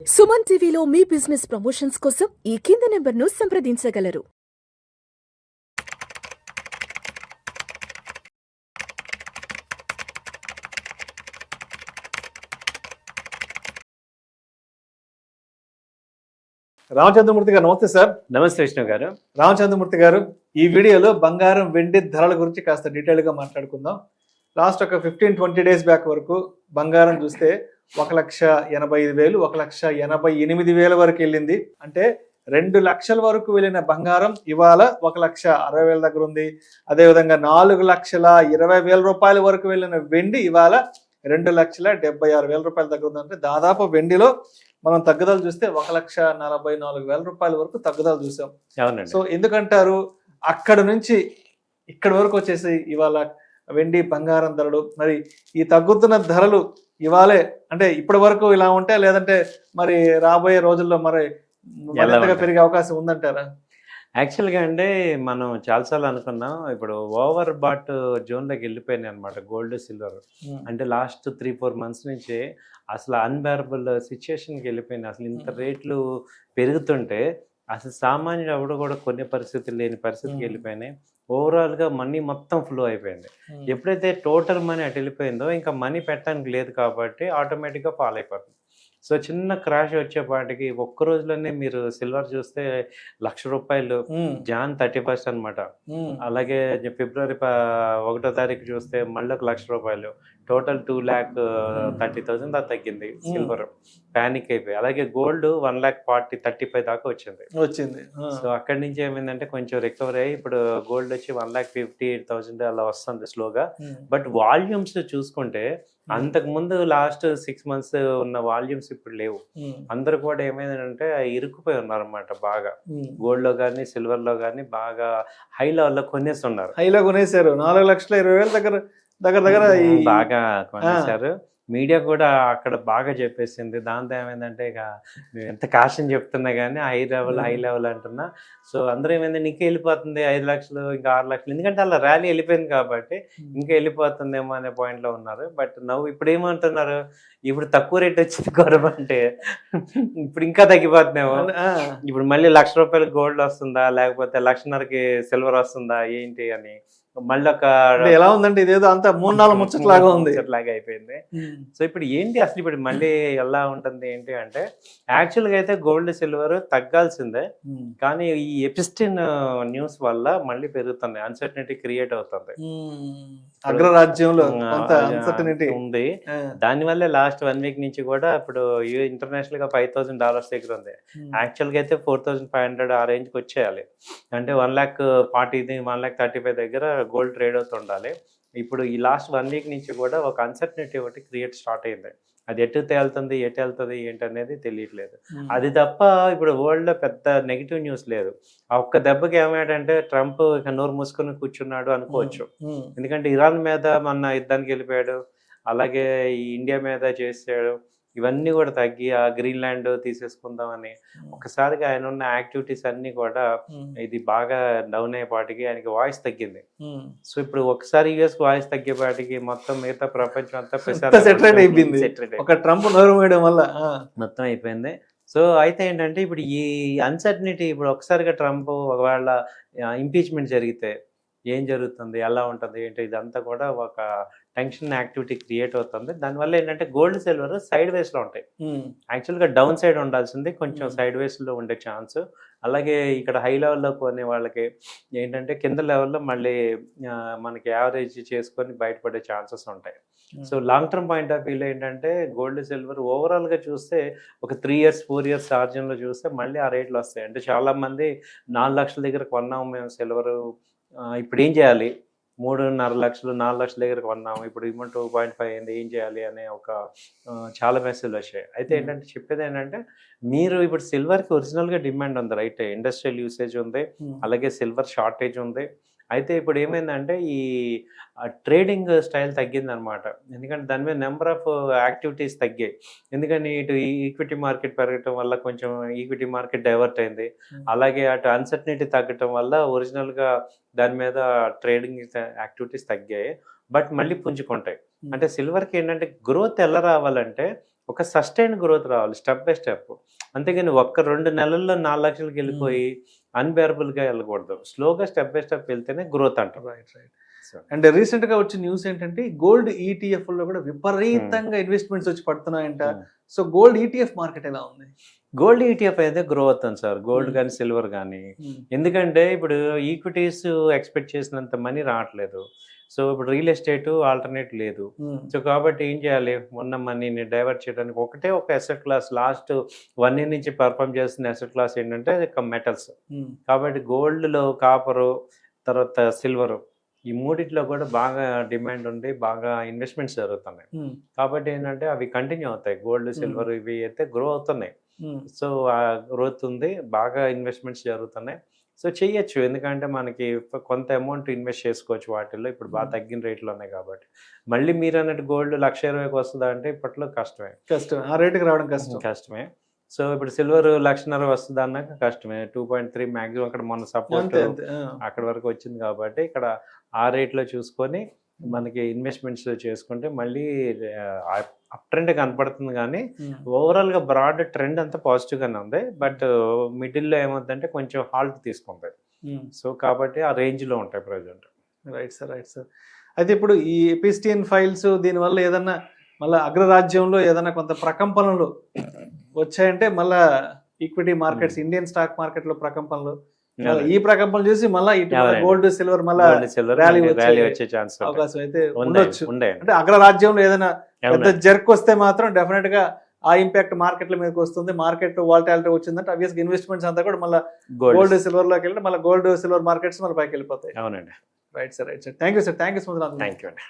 సుమన్ టీవీలో మీ business promotions కోసం ఈ కింది నెంబర్ను సంప్రదించగలరు. రామచంద్రమూర్తి గారు నమస్తే సార్. నమస్తే విష్ణు గారు. రామచంద్రమూర్తి గారు, ఈ వీడియోలో బంగారం వెండి ధరల గురించి కాస్త డీటెయిల్గా మాట్లాడుకుందాం. లాస్ట్ ఒక 15-20 డేస్ బ్యాక్ వరకు బంగారం చూస్తే 1,85,000, 1,88,000 వరకు వెళ్ళింది. అంటే 2 లక్షల వరకు వెళ్ళిన బంగారం ఇవాళ 1,60,000 దగ్గర ఉంది. అదేవిధంగా 4,20,000 రూపాయల వరకు వెళ్ళిన వెండి ఇవాళ 2,76,000 రూపాయల దగ్గర ఉంది. అంటే దాదాపు వెండిలో మనం తగ్గుదల చూస్తే 1,44,000 రూపాయల వరకు తగ్గుదల చూసాం. సో ఎందుకంటారు అక్కడ నుంచి ఇక్కడ వరకు వచ్చేసి ఇవాళ వెండి బంగారం ధరలు, మరి ఈ తగ్గుతున్న ధరలు ఇవాళే అంటే ఇప్పటి వరకు ఇలా ఉంటే, లేదంటే మరి రాబోయే రోజుల్లో మరి మరింతగా పెరిగే అవకాశం ఉందంటారా? యాక్చువల్గా అంటే మనం చాలాసార్లు అనుకున్నాం, ఇప్పుడు ఓవర్ బాట్ జోన్లోకి వెళ్ళిపోయినాయి అనమాట గోల్డ్ సిల్వర్. అంటే లాస్ట్ 3-4 మంత్స్ నుంచి అసలు అన్బేరబుల్ సిచ్యుయేషన్కి వెళ్ళిపోయినాయి. అసలు ఇంత రేట్లు పెరుగుతుంటే అసలు సామాన్యుడు ఎవడు కూడా కొనే పరిస్థితులు లేని పరిస్థితికి వెళ్ళిపోయినాయి. ఓవరాల్గా మనీ మొత్తం ఫ్లో అయిపోయింది. ఎప్పుడైతే టోటల్ మనీ అటు వెళ్ళిపోయిందో ఇంకా మనీ పెట్టడానికి లేదు కాబట్టి ఆటోమేటిక్గా ఫాల్ అయిపోతుంది. సో చిన్న క్రాష్ వచ్చేపాటికి ఒక్క రోజులోనే మీరు సిల్వర్ చూస్తే ₹1,00,000 జాన్ 31 అనమాట. అలాగే ఫిబ్రవరి 1వ తారీఖు చూస్తే మళ్ళీ ₹1,00,000, టోటల్ 2,30,000 దాకా తగ్గింది సిల్వర్. ప్యానిక్ అయిపోయి. అలాగే గోల్డ్ 1,40,35 దాకా వచ్చింది. సో అక్కడి నుంచి ఏమైందంటే కొంచెం రికవరీ అయ్యి ఇప్పుడు గోల్డ్ వచ్చి 1,58,000 అలా వస్తుంది స్లోగా. బట్ వాల్యూమ్స్ చూసుకుంటే అంతకుముందు లాస్ట్ 6 మంత్స్ ఉన్న వాల్యూమ్స్ ఇప్పుడు లేవు. అందరు కూడా ఏమైందంటే ఇరుక్కుపోయి ఉన్నారు అనమాట బాగా. గోల్డ్ లో కానీ సిల్వర్ లో కానీ బాగా హై లెవెల్లో కొనేస్తున్నారు. హైలో కొనేసారు. 4,20,000 దగ్గర బాగా కొనేసారు. మీడియా కూడా అక్కడ బాగా చెప్పేసింది. దాంతో ఏమైందంటే ఇక ఎంత కాస్ట్ అని చెప్తున్నా కానీ హై లెవెల్ అంటున్నా. సో అందరూ ఏమైంది ఇంకా వెళ్ళిపోతుంది 5 లక్షలు ఇంకా 6 లక్షలు, ఎందుకంటే అలా ర్యాలీ వెళ్ళిపోయింది కాబట్టి ఇంకా వెళ్ళిపోతుందేమో అనే పాయింట్లో ఉన్నారు. బట్ ఇప్పుడు ఏమంటున్నారు, ఇప్పుడు తక్కువ రేట్ వచ్చింది కొరబంటే ఇప్పుడు ఇంకా తగ్గిపోతుందేమో. ఇప్పుడు మళ్ళీ ₹1,00,000 గోల్డ్ వస్తుందా, లేకపోతే 1,50,000కి సిల్వర్ వస్తుందా ఏంటి అని మళ్ళీ ఒక ఎలా ఉందంటే ఇదేదో అంతా 3-4 ముచ్చట్లాగా ఉంది, ముచ్చట్లాగా అయిపోయింది. సో ఇప్పుడు ఏంటి అసలు ఇప్పుడు మళ్ళీ ఎలా ఉంటుంది ఏంటి అంటే, యాక్చువల్గా అయితే గోల్డ్ సిల్వర్ తగ్గాల్సిందే, కానీ ఈ ఎపిస్టిన్ న్యూస్ వల్ల మళ్ళీ పెరుగుతుంది, అన్సర్టనిటీ క్రియేట్ అవుతుంది. అగ్రరాజ్యంలో ఉంది. దానివల్ల లాస్ట్ 1 వీక్ నుంచి కూడా ఇప్పుడు ఇంటర్నేషనల్ గా $5,000 దగ్గర ఉంది. యాక్చువల్గా అయితే 4,500 ఆ రేంజ్కి వచ్చేయాలి. అంటే 1,40,40, 1,35 దగ్గర గోల్డ్ ట్రేడ్ అవుతుండాలి. ఇప్పుడు ఈ లాస్ట్ 1 వీక్ నుంచి కూడా ఒక అన్సర్టనిటీ ఒకటి క్రియేట్ స్టార్ట్ అయింది. అది ఎటు వెళ్తుంది ఏంటి అనేది తెలియట్లేదు. అది తప్ప ఇప్పుడు వరల్డ్ లో పెద్ద నెగిటివ్ న్యూస్ లేదు. ఆ ఒక్క దెబ్బకి ఏమయ్యాడంటే ట్రంప్ ఇక నోరు మూసుకొని కూర్చున్నాడు అనుకోవచ్చు. ఎందుకంటే ఇరాన్ మీద మొన్న యుద్ధానికి వెళ్ళిపోయాడు, అలాగే ఈ ఇండియా మీద చేసాడు. ఇవన్నీ కూడా తగ్గి ఆ గ్రీన్లాండ్ తీసేసుకుందామని ఒకసారిగా ఆయన ఉన్న యాక్టివిటీస్ అన్ని కూడా ఇది బాగా డౌన్ అయ్యేపాటికి ఆయనకి వాయిస్ తగ్గింది. సో ఇప్పుడు ఒకసారి యుఎస్ వాయిస్ తగ్గేపాటికి మొత్తం మిగతా ప్రపంచం అంతా సెటిల్ అయిపోయింది. ఒక ట్రంప్ నోరు వేయడం వల్ల మొత్తం అయిపోయింది. సో అయితే ఏంటంటే ఇప్పుడు ఈ అన్సర్టనిటీ ఇప్పుడు ఒకసారిగా ట్రంప్ ఒకవేళ ఇంపీచ్మెంట్ జరిగితే ఏం జరుగుతుంది, ఎలా ఉంటుంది ఏంటి, ఇదంతా కూడా ఒక టెన్షన్ యాక్టివిటీ క్రియేట్ అవుతుంది. దానివల్ల ఏంటంటే గోల్డ్ సిల్వర్ సైడ్ వేస్లో ఉంటాయి. యాక్చువల్గా డౌన్ సైడ్ ఉండాల్సింది కొంచెం సైడ్ వేస్లో ఉండే ఛాన్స్. అలాగే ఇక్కడ హై లెవెల్లో కొనే వాళ్ళకి ఏంటంటే కింద లెవెల్లో మళ్ళీ మనకి యావరేజ్ చేసుకొని బయటపడే ఛాన్సెస్ ఉంటాయి. So long term point of వ్యూలో ఏంటంటే గోల్డ్ సిల్వర్ ఓవరాల్గా చూస్తే ఒక 3 years 4 years ఆర్జన్లో చూస్తే మళ్ళీ ఆ రేట్లు వస్తాయి. అంటే చాలామంది 4 లక్షల దగ్గర కొన్నాము మేము సిల్వరు, ఇప్పుడు ఏం చేయాలి, 3.5 లక్షలు 4 లక్షల దగ్గర కొన్నాము, ఇప్పుడు 2.5 అయింది, ఏం చేయాలి అనే ఒక చాలా మెసేజ్లు వచ్చాయి. అయితే ఏంటంటే చెప్పేది ఏంటంటే మీరు ఇప్పుడు సిల్వర్కి ఒరిజినల్గా డిమాండ్ ఉంది, రైట్, ఇండస్ట్రియల్ యూసేజ్ ఉంది, అలాగే సిల్వర్ షార్టేజ్ ఉంది. అయితే ఇప్పుడు ఏమైందంటే ఈ ట్రేడింగ్ స్టైల్ తగ్గిందనమాట. ఎందుకంటే దాని మీద నెంబర్ ఆఫ్ యాక్టివిటీస్ తగ్గాయి. ఎందుకని ఇటు ఈక్విటీ మార్కెట్ పెరగటం వల్ల కొంచెం ఈక్విటీ మార్కెట్ డైవర్ట్ అయింది. అలాగే అటు అన్సర్టనిటీ తగ్గటం వల్ల ఒరిజినల్గా దాని మీద ట్రేడింగ్ యాక్టివిటీస్ తగ్గాయి. బట్ మళ్ళీ పుంజుకుంటాయి. అంటే సిల్వర్కి ఏంటంటే గ్రోత్ ఎలా రావాలంటే ఒక సస్టైన్ గ్రోత్ రావాలి స్టెప్ బై స్టెప్. అంతేగాని ఒక్క 2 నెలల్లో 4 లక్షలకి వెళ్ళిపోయి అన్బేరబుల్గా వెళ్ళకూడదు. స్లోగా స్టెప్ బై స్టెప్ వెళ్తేనే గ్రోత్ అంటాం. రైట్. అండ్ రీసెంట్ గా వచ్చిన న్యూస్ ఏంటంటే గోల్డ్ ఈటీఎఫ్ లో కూడా విపరీతంగా ఇన్వెస్ట్మెంట్స్ వచ్చి పడుతున్నాయంట. సో గోల్డ్ ఈటీఎఫ్ మార్కెట్ ఎలా ఉంది? గోల్డ్ ఈటీఎఫ్ అయితే గ్రో అవుతుంది సార్, గోల్డ్ కానీ సిల్వర్ కానీ. ఎందుకంటే ఇప్పుడు ఈక్విటీస్ ఎక్స్పెక్ట్ చేసినంత మనీ రావట్లేదు. సో ఇప్పుడు రియల్ ఎస్టేట్ ఆల్టర్నేట్ లేదు. సో కాబట్టి ఏం చేయాలి, ఉన్న మనీని డైవర్ట్ చేయడానికి ఒకటే ఒక అసెట్ క్లాస్ లాస్ట్ 1 year నుంచి పర్ఫామ్ చేస్తున్న అసెట్ క్లాస్ ఏంటంటే మెటల్స్. కాబట్టి గోల్డ్లో కాపరు, తర్వాత సిల్వర్, ఈ మూడిట్లో కూడా బాగా డిమాండ్ ఉండి బాగా ఇన్వెస్ట్మెంట్స్ జరుగుతున్నాయి. కాబట్టి ఏంటంటే అవి కంటిన్యూ అవుతాయి. గోల్డ్ సిల్వర్ ఇవి అయితే గ్రో అవుతున్నాయి. సో ఆ గ్రోత్ ఉంది, బాగా ఇన్వెస్ట్మెంట్స్ జరుగుతున్నాయి. సో చెయ్యొచ్చు, ఎందుకంటే మనకి కొంత అమౌంట్ ఇన్వెస్ట్ చేసుకోవచ్చు వాటిల్లో. ఇప్పుడు బాగా తగ్గిన రేట్లు ఉన్నాయి కాబట్టి. మళ్ళీ మీరు అన్నట్టు గోల్డ్ 1,20,000కి వస్తుందా అంటే ఇప్పట్లో కష్టమే, ఆ రేటుకి రావడం కష్టమే. సో ఇప్పుడు సిల్వర్ 1,50,000 వస్తుంది అన్నాక కష్టమే. 2.3 మ్యాక్సిమం అక్కడ మొన్న సపోర్ట్ అక్కడ వరకు వచ్చింది కాబట్టి ఇక్కడ ఆ రేట్లో చూసుకొని మనకి ఇన్వెస్ట్మెంట్స్ చేసుకుంటే మళ్ళీ అప్ ట్రెండ్ కనపడుతుంది. కానీ ఓవరాల్గా బ్రాడ్ ట్రెండ్ అంతా పాజిటివ్గానే ఉంది. బట్ మిడిల్లో ఏమవుతుందంటే కొంచెం హాల్ట్ తీసుకుంటాయి. సో కాబట్టి ఆ రేంజ్లో ఉంటాయి ప్రజెంట్. Right sir. అయితే ఇప్పుడు ఈ ఎపిస్టియన్ ఫైల్స్ దీనివల్ల ఏదన్నా మళ్ళీ అగ్రరాజ్యంలో ఏదైనా కొంత ప్రకంపనలు వచ్చాయంటే మళ్ళా equity markets, Indian stock market లో ప్రకంపనలు, ఈ ప్రకంపనలు చూసి మళ్ళీ గోల్డ్ సిల్వర్ మళ్ళీ ర్యాలీ వచ్చే ఛాన్స్ అవకాశం అయితే ఉండొచ్చు. అంటే అగ్రరాజ్యంలో ఏదైనా పెద్ద జర్క్ వస్తే మాత్రం డెఫినెట్ గా ఆ ఇంపాక్ట్ మార్కెట్ల మీదకి వస్తుంది. మార్కెట్ వాలటాలిటీ వచ్చిందంటే ఆబ్వియస్గా ఇన్వెస్ట్మెంట్స్ అంతా కూడా మళ్ళీ గోల్డ్ సిల్వర్ లోకి వెళ్ళి మళ్ళీ గోల్డ్ సిల్వర్ మార్కెట్స్ మళ్ళీ పైకి వెళ్ళిపోతాయి. అవునండి. Right sir. Thank you sir. Thank you so much. Thank you అండి.